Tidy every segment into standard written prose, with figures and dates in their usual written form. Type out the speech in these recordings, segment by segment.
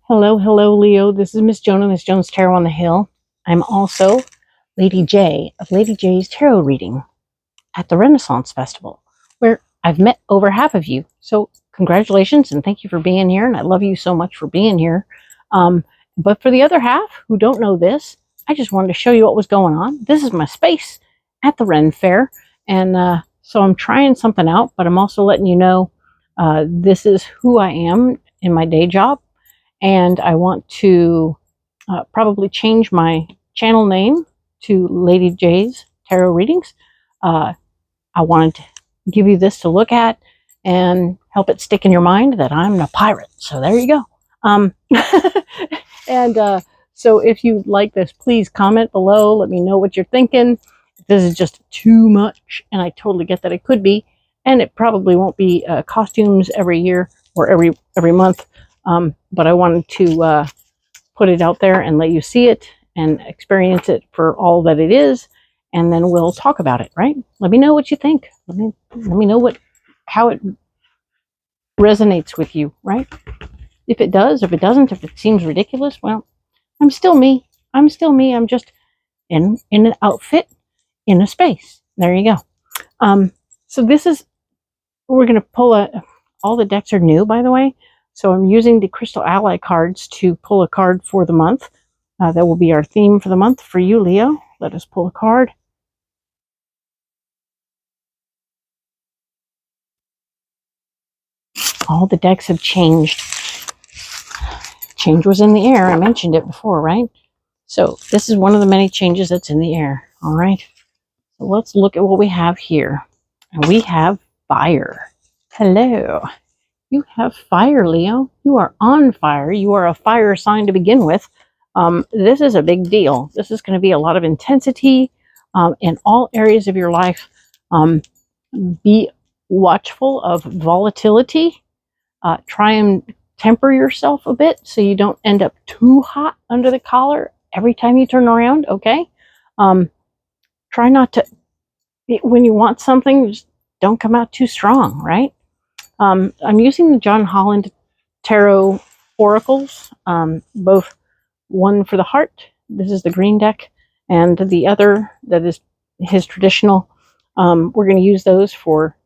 Hello, hello, Leo. This is Miss Joan of Miss Joan's Tarot on the Hill. I'm also Lady J of Lady J's Tarot Reading at the Renaissance Festival, where I've met over half of you. So congratulations and thank you for being here. And I love you so much for being here. But for the other half who don't know this, I just wanted to show you what was going on. This is my space at the Ren Fair. And so I'm trying something out, but I'm also letting you know this is who I am in my day job. And I want to probably change my channel name to Lady J's Tarot Readings. I wanted to give you this to look at and help it stick in your mind that I'm a pirate. So there you go. So if you like this, please comment below. Let me know what you're thinking. If this is just too much, and I totally get that it could be, and it probably won't be costumes every year or every month. But I wanted to put it out there and let you see it and experience it for all that it is, and then we'll talk about it, right? Let me know what you think. Let me know how it resonates with you, right? If it does, if it doesn't, if it seems ridiculous, well, I'm still me. I'm still me. I'm just in an outfit in a space. There you go. So this is, we're going to pull all the decks are new, by the way. So I'm using the Crystal Ally cards to pull a card for the month. That will be our theme for the month for you, Leo. Let us pull a card. All the decks have changed. Change was in the air. I mentioned it before, right? So this is one of the many changes that's in the air. All right. So let's look at what we have here. And we have fire. Hello. You have fire, Leo. You are on fire. You are a fire sign to begin with. This is a big deal. This is going to be a lot of intensity in all areas of your life. Be watchful of volatility. Try and temper yourself a bit so you don't end up too hot under the collar every time you turn around, okay? Try not to, when you want something, just don't come out too strong, right? I'm using the John Holland Tarot Oracles, both one for the heart, this is the green deck, and the other that is his traditional. We're going to use those for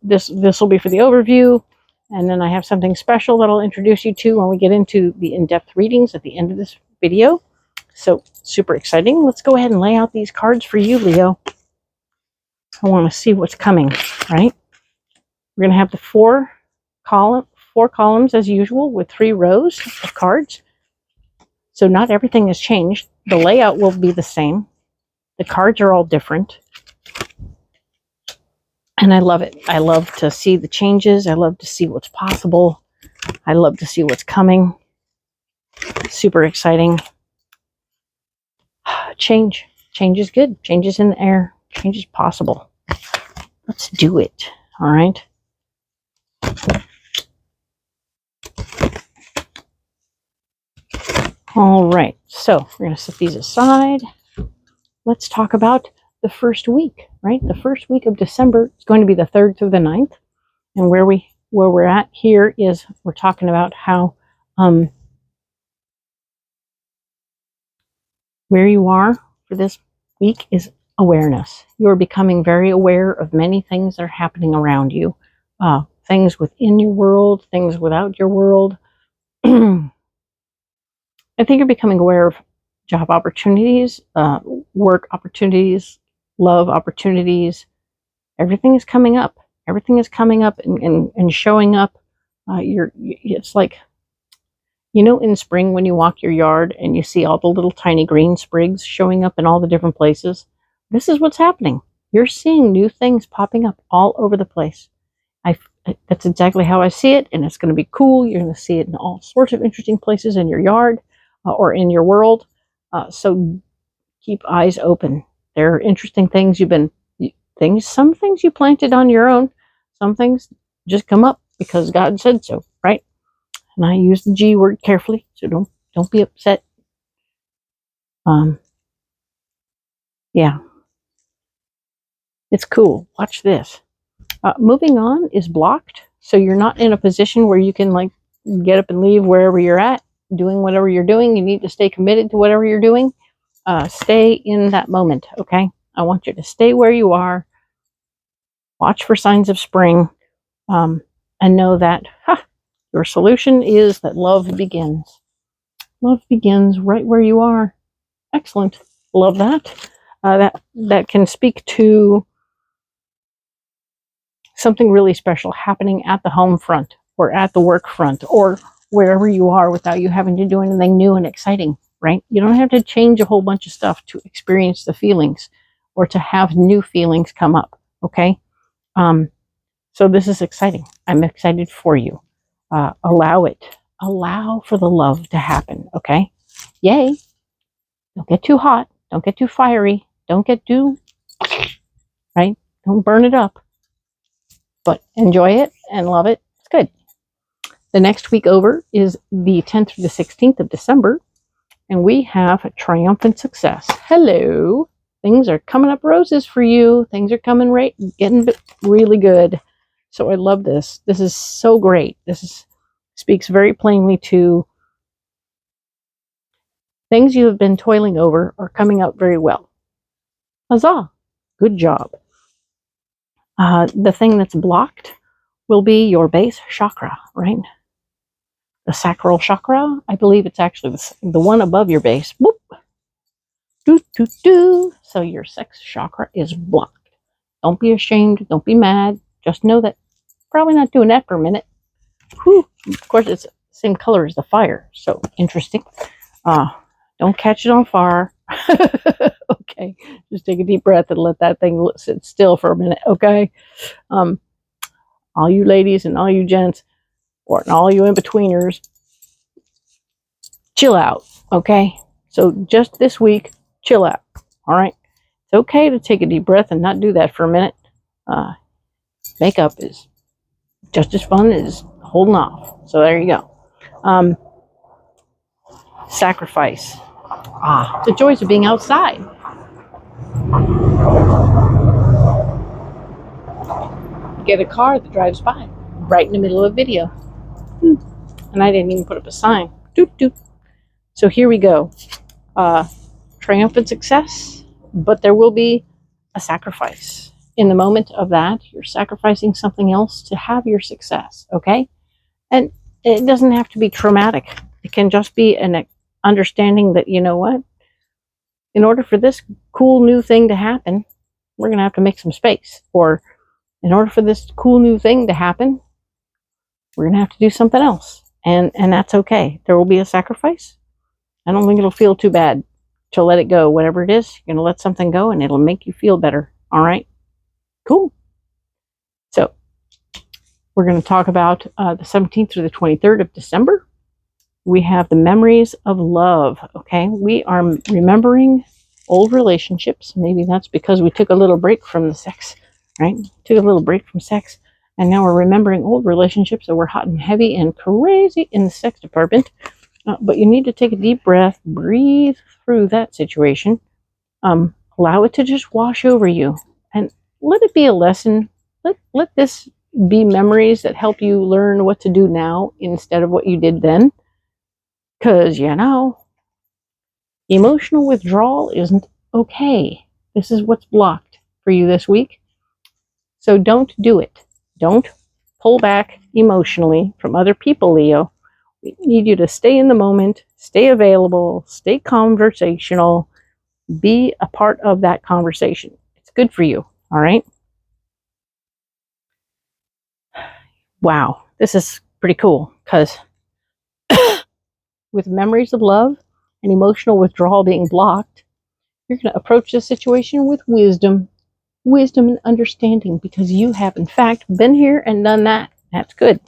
this. This will be for the overview, and then I have something special that I'll introduce you to when we get into the in-depth readings at the end of this video. So super exciting. Let's go ahead and lay out these cards for you, Leo. I want to see what's coming, right? We're going to have the four columns as usual with 3 rows of cards. So not everything has changed. The layout will be the same. The cards are all different. And I love it. I love to see the changes. I love to see what's possible. I love to see what's coming. Super exciting. Change. Change is good. Change is in the air. Change is possible. Let's do it. All right. All right, so we're going to set these aside. Let's talk about the first week, right? The first week of December is going to be the 3rd through the 9th. And where we're at here is we're talking about how where you are for this week is awareness. You are becoming very aware of many things that are happening around you. Things within your world, things without your world. I think you're becoming aware of job opportunities, work opportunities, love opportunities. Everything is coming up. Everything is coming up and showing up. It's like, you know, in spring when you walk your yard and you see all the little tiny green sprigs showing up in all the different places. This is what's happening. You're seeing new things popping up all over the place. That's exactly how I see it, and it's going to be cool. You're going to see it in all sorts of interesting places in your yard. Or in your world, so keep eyes open. There are interesting things some things you planted on your own, some things just come up because God said so, right? And I use the G word carefully, so don't be upset. Yeah, it's cool. Watch this. Moving on is blocked, so you're not in a position where you can like get up and leave wherever you're at. doing whatever you're doing. You need to stay committed to whatever you're doing. Stay in that moment, okay? I want you to stay where you are, watch for signs of spring, and know that your solution is that love begins. Love begins right where you are. Excellent. Love that. That can speak to something really special happening at the home front or at the work front or wherever you are without you having to do anything new and exciting, right? You don't have to change a whole bunch of stuff to experience the feelings or to have new feelings come up, okay? So this is exciting. I'm excited for you. Allow it. Allow for the love to happen, okay? Yay. Don't get too hot. Don't get too fiery. Don't get too, right? Don't burn it up. But enjoy it and love it. It's good. The next week over is the 10th through the 16th of December, and we have triumphant success. Hello. Things are coming up roses for you. Things are coming getting really good. So I love this. This is so great. Speaks very plainly to things you have been toiling over are coming out very well. Huzzah. Good job. The thing that's blocked will be your base chakra, right? The sacral chakra. I believe it's actually the one above your base. Whoop. Do, do, do. So your sex chakra is blocked. Don't be ashamed. Don't be mad. Just know that probably not doing that for a minute. Whew. Of course, it's the same color as the fire. So interesting. Don't catch it on fire. Okay. Just take a deep breath and let that thing sit still for a minute. Okay. All you ladies and all you gents, and all you in-betweeners, chill out. Okay. So just this week, chill out. All right. It's okay to take a deep breath and not do that for a minute. Makeup is just as fun as holding off. So there you go. Sacrifice. The joys of being outside. Get a car that drives by right in the middle of a video. And I didn't even put up a sign. Doot, doot. So here we go. Triumphant success, but there will be a sacrifice. In the moment of that, you're sacrificing something else to have your success, okay? And it doesn't have to be traumatic. It can just be an understanding that, you know what? In order for this cool new thing to happen, we're going to have to make some space. Or in order for this cool new thing to happen, we're going to have to do something else. And that's okay. There will be a sacrifice. I don't think it'll feel too bad to let it go. Whatever it is, you're going to let something go and it'll make you feel better. All right? Cool. So we're going to talk about the 17th through the 23rd of December. We have the memories of love. Okay? We are remembering old relationships. Maybe that's because we took a little break from the sex, right? Took a little break from sex. And now we're remembering old relationships that were hot and heavy and crazy in the sex department. But you need to take a deep breath, breathe through that situation, allow it to just wash over you, and let it be a lesson. Let this be memories that help you learn what to do now instead of what you did then. Because, emotional withdrawal isn't okay. This is what's blocked for you this week. So don't do it. Don't pull back emotionally from other people, Leo. We need you to stay in the moment, stay available, stay conversational, be a part of that conversation. It's good for you, all right? Wow, this is pretty cool because with memories of love and emotional withdrawal being blocked, you're going to approach this situation with wisdom and understanding because you have, in fact, been here and done that. That's good.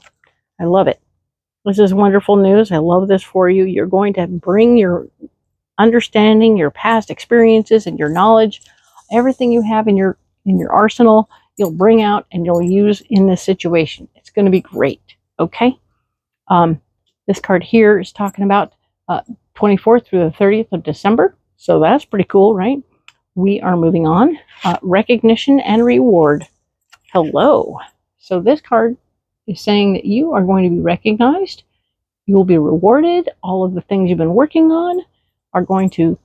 I love it. This is wonderful news. I love this for you. You're going to bring your understanding, your past experiences, and your knowledge, everything you have in your arsenal, you'll bring out and you'll use in this situation. It's going to be great. Okay? This card here is talking about 24th through the 30th of December. So that's pretty cool, right? We are moving on. Recognition and reward. Hello. So this card is saying that you are going to be recognized. You will be rewarded. All of the things you've been working on are going to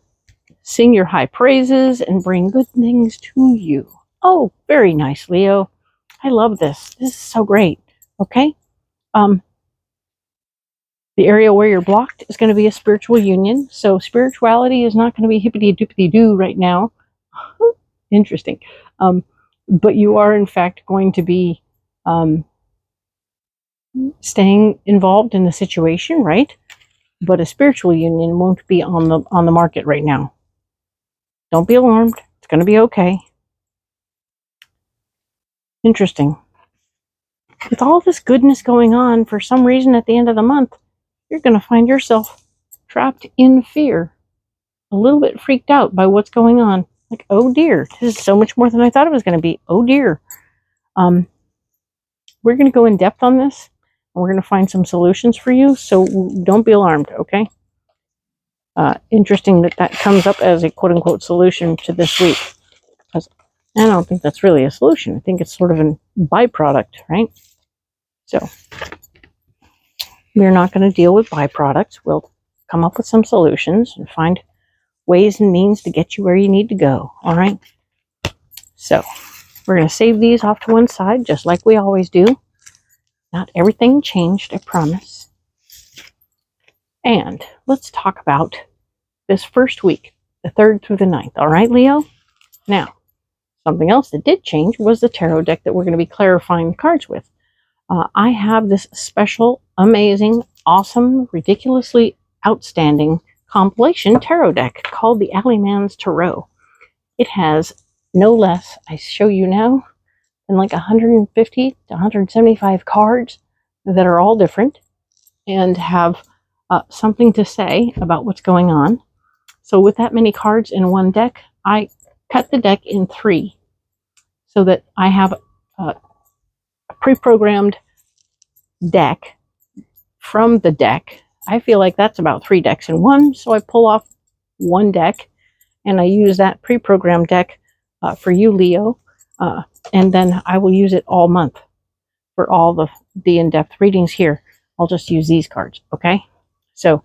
sing your high praises and bring good things to you. Oh, very nice, Leo. I love this. This is so great. Okay. The area where you're blocked is going to be a spiritual union. So spirituality is not going to be hippity-doopity-doo right now. Interesting. But you are, in fact, going to be staying involved in the situation, right? But a spiritual union won't be on the market right now. Don't be alarmed. It's going to be okay. Interesting. With all this goodness going on, for some reason at the end of the month, you're going to find yourself trapped in fear, a little bit freaked out by what's going on. Like, oh dear, this is so much more than I thought it was going to be. Oh dear. We're going to go in depth on this, and we're going to find some solutions for you, so don't be alarmed, okay? Interesting that comes up as a quote-unquote solution to this week. Because I don't think that's really a solution. I think it's sort of a byproduct, right? So we're not going to deal with byproducts. We'll come up with some solutions and find ways and means to get you where you need to go, all right? So we're going to save these off to one side, just like we always do. Not everything changed, I promise. And let's talk about this first week, the 3rd through the 9th, all right, Leo? Now, something else that did change was the tarot deck that we're going to be clarifying the cards with. I have this special, amazing, awesome, ridiculously outstanding compilation tarot deck called the Alleyman's Tarot. It has no less, I show you now, than like 150 to 175 cards that are all different and have something to say about what's going on. So with that many cards in one deck, I cut the deck in 3 so that I have a pre-programmed deck from the deck. I feel like that's about 3 decks in one, so I pull off one deck and I use that pre-programmed deck for you, Leo, and then I will use it all month for all the in-depth readings here. I'll just use these cards, okay? So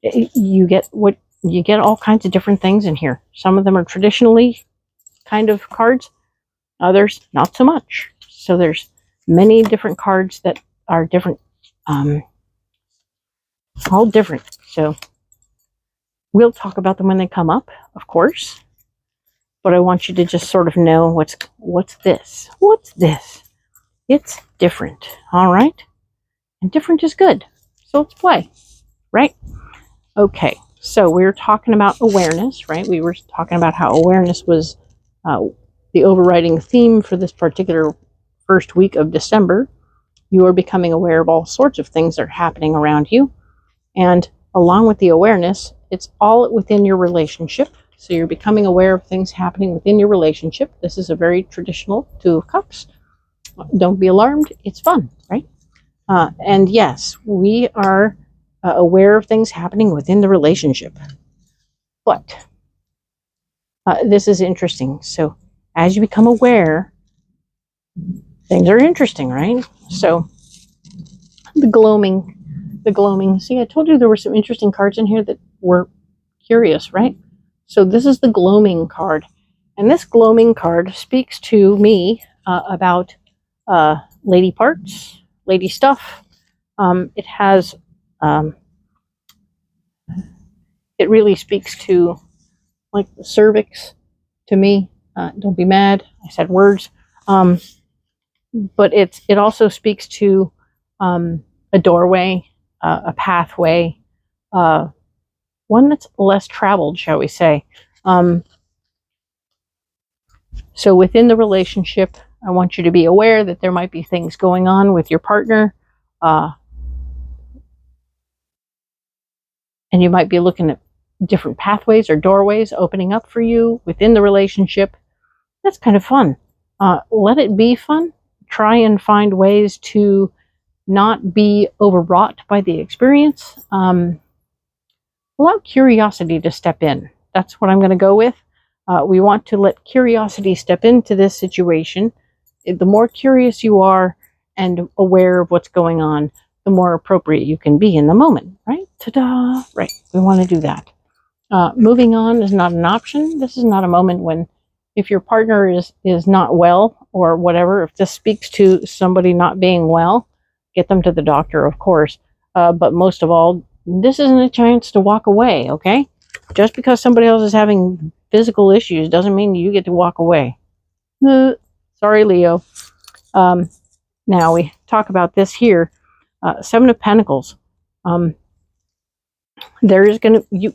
you get all kinds of different things in here. Some of them are traditionally kind of cards, others not so much. So there's many different cards that are different, all different. So we'll talk about them when they come up, of course. But I want you to just sort of know what's this? What's this? It's different, all right? And different is good. So let's play, right? Okay, so we were talking about awareness, right? We were talking about how awareness was the overriding theme for this particular first week of December. You are becoming aware of all sorts of things that are happening around you. And along with the awareness, it's all within your relationship. So you're becoming aware of things happening within your relationship. This is a very traditional 2 of Cups. Don't be alarmed. It's fun, right? And yes, we are aware of things happening within the relationship. But this is interesting. So as you become aware, things are interesting, right? So the gloaming. See, I told you there were some interesting cards in here that were curious, right? So this is the gloaming card. And this gloaming card speaks to me about lady parts, lady stuff. It has, it really speaks to like the cervix to me. Don't be mad, I said words. But it also speaks to a doorway, a pathway, one that's less traveled, shall we say. So within the relationship, I want you to be aware that there might be things going on with your partner. And you might be looking at different pathways or doorways opening up for you within the relationship. That's kind of fun. Let it be fun. Try and find ways to not be overwrought by the experience. Allow curiosity to step in. That's what I'm going to go with. We want to let curiosity step into this situation. The more curious you are and aware of what's going on, the more appropriate you can be in the moment, right? Ta-da! Right, we want to do that. Moving on is not an option. This is not a moment when, if your partner is not well or whatever, if this speaks to somebody not being well, get them to the doctor, of course. But most of all, this isn't a chance to walk away, okay? Just because somebody else is having physical issues doesn't mean you get to walk away. Sorry, Leo. Now we talk about this here. Seven of Pentacles. There is going to, you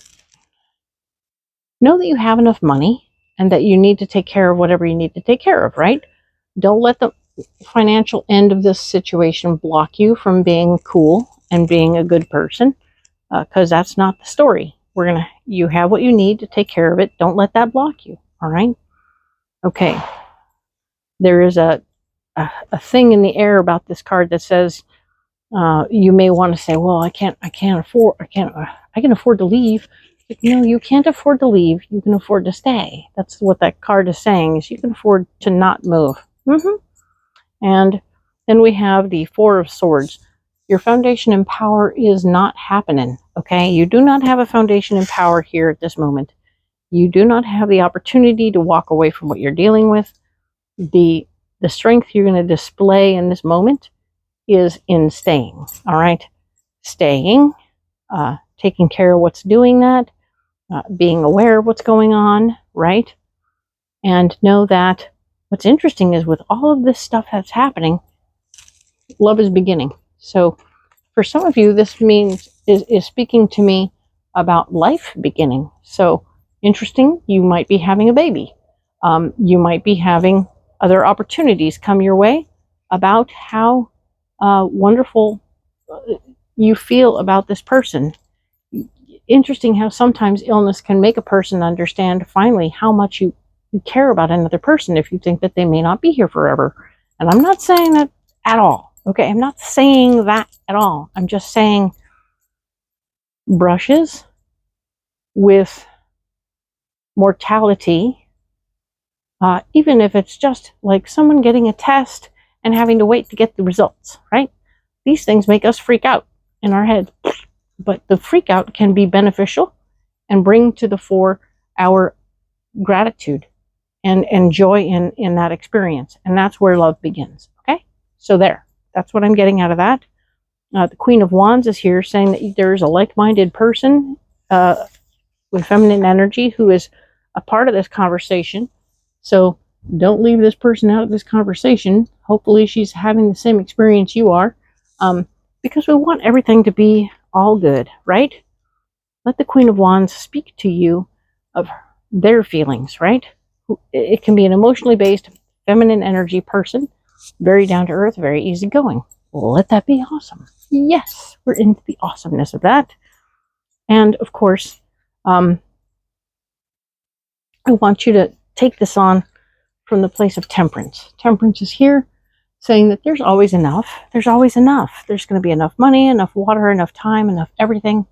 know that you have enough money and that you need to take care of whatever you need to take care of, right? Don't let the financial end of this situation block you from being cool and being a good person, because that's not the story. You have what you need to take care of it. Don't let that block you. All right. Okay. There is a thing in the air about this card that says, you may want to say, well, I can afford to leave. But, no, you can't afford to leave. You can afford to stay. That's what that card is saying, is you can afford to not move. And then we have the Four of Swords. Your foundation in power is not happening, okay? You do not have a foundation in power here at this moment. You do not have the opportunity to walk away from what you're dealing with. The strength you're going to display in this moment is in staying, all right? Staying, taking care of what's doing that, being aware of what's going on, right? And know that what's interesting is with all of this stuff that's happening, love is beginning. So for some of you, this means is speaking to me about life beginning. So interesting, you might be having a baby. You might be having other opportunities come your way about how wonderful you feel about this person. Interesting how sometimes illness can make a person understand finally how much you care about another person if you think that they may not be here forever. And I'm not saying that at all. Okay, I'm not saying that at all. I'm just saying brushes with mortality, even if it's just like someone getting a test and having to wait to get the results, right? These things make us freak out in our head. But the freak out can be beneficial and bring to the fore our gratitude and joy in that experience. And that's where love begins, okay? So that's what I'm getting out of that. The Queen of Wands is here saying that there's a like-minded person with feminine energy who is a part of this conversation. So don't leave this person out of this conversation. Hopefully she's having the same experience you are, because we want everything to be all good, right? Let the Queen of Wands speak to you of their feelings, right? It can be an emotionally based feminine energy person, very down to earth, very easygoing. Let that be awesome. Yes, we're into the awesomeness of that. And of course, I want you to take this on from the place of temperance. Temperance is here saying that there's always enough. There's always enough. There's going to be enough money, enough water, enough time, enough everything,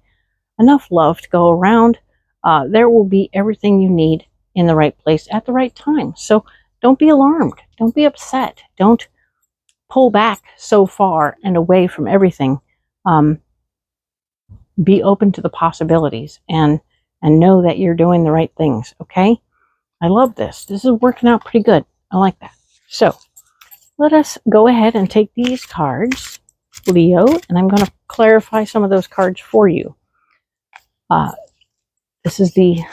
enough love to go around. There will be everything you need in the right place at the right time. So don't be alarmed. Don't be upset. Don't pull back so far and away from everything. Be open to the possibilities and know that you're doing the right things, okay? I love this. This is working out pretty good. I like that. So let us go ahead and take these cards, Leo, and I'm going to clarify some of those cards for you. This is the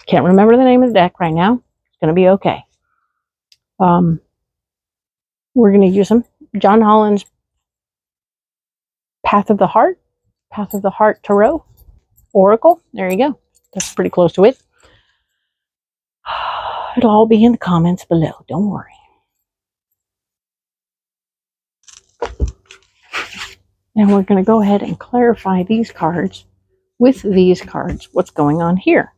can't remember the name of the deck right now. It's going to be okay. We're going to use them. John Holland's Path of the Heart Tarot Oracle. There you go. That's pretty close to it. It'll all be in the comments below. Don't worry. And we're going to go ahead and clarify these cards with these cards. What's going on here?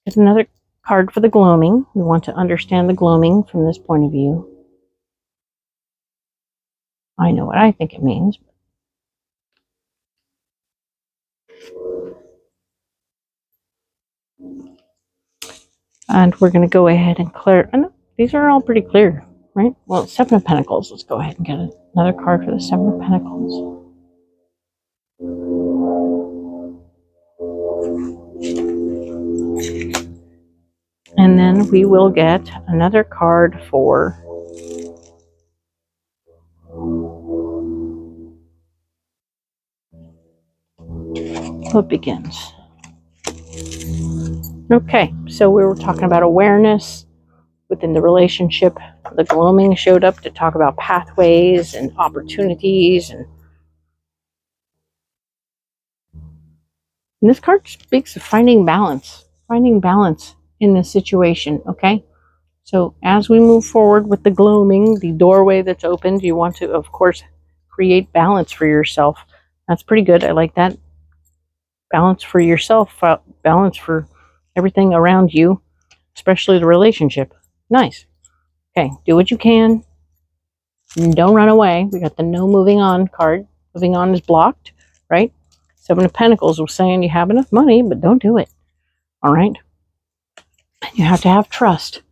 There's another card for the gloaming. We want to understand the gloaming from this point of view. I know what I think it means. And we're going to go ahead and clear. These are all pretty clear. right? Well, Seven of Pentacles. Let's go ahead and get another card for the Seven of Pentacles. And then we will get another card for What Begins. Okay, so we were talking about awareness within the relationship. The gloaming showed up to talk about pathways and opportunities. And this card speaks of finding balance in this situation, okay? So as we move forward with the gloaming, the doorway that's opened, you want to, of course, create balance for yourself. That's pretty good. I like that. Balance for yourself, balance for everything around you, especially the relationship. Nice. Okay, do what you can. Don't run away. We got the no moving on card. Moving on is blocked, right? Seven of Pentacles was saying you have enough money, but don't do it. All right? You have to have trust.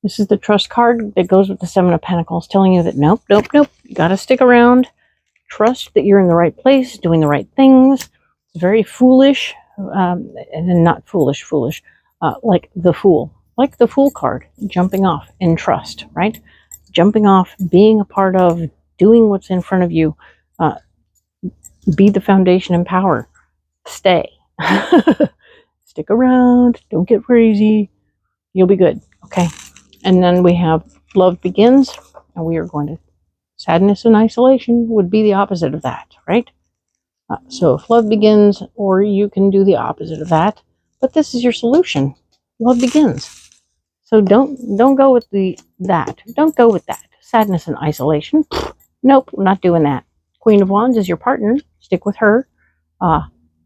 This is the trust card that goes with the Seven of Pentacles, telling you that nope. You got to stick around. Trust that you're in the right place, doing the right things. It's very foolish, and not foolish, like the Fool. Like the Fool card, jumping off in trust, right? Jumping off, being a part of, doing what's in front of you. Be the foundation and power. Stay. Stick around. Don't get crazy. You'll be good. Okay. And then we have Love Begins. And we are going to... Sadness and isolation would be the opposite of that, right? So if love begins, or you can do the opposite of that. But this is your solution. Love begins. So don't go with that. Don't go with that. Sadness and isolation. Nope, we're not doing that. Queen of Wands is your partner. Stick with her.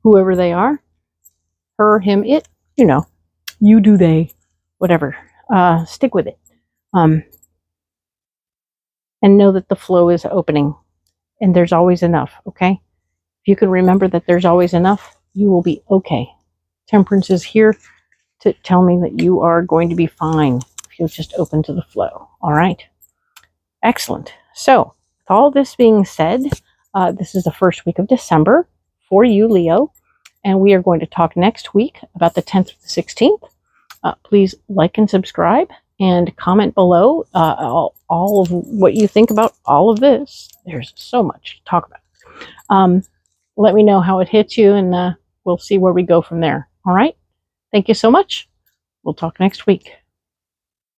Whoever they are. Her, him, it. You know. You, do, they. Whatever. Stick with it. And know that the flow is opening. And there's always enough, okay? If you can remember that there's always enough, you will be okay. Temperance is here to tell me that you are going to be fine if you'll just open to the flow. All right? Excellent. So, with all this being said, this is the first week of December for you, Leo. And we are going to talk next week about the 10th to the 16th. Please like and subscribe and comment below all of what you think about all of this. There's so much to talk about. Let me know how it hits you, and we'll see where we go from there. All right? Thank you so much. We'll talk next week.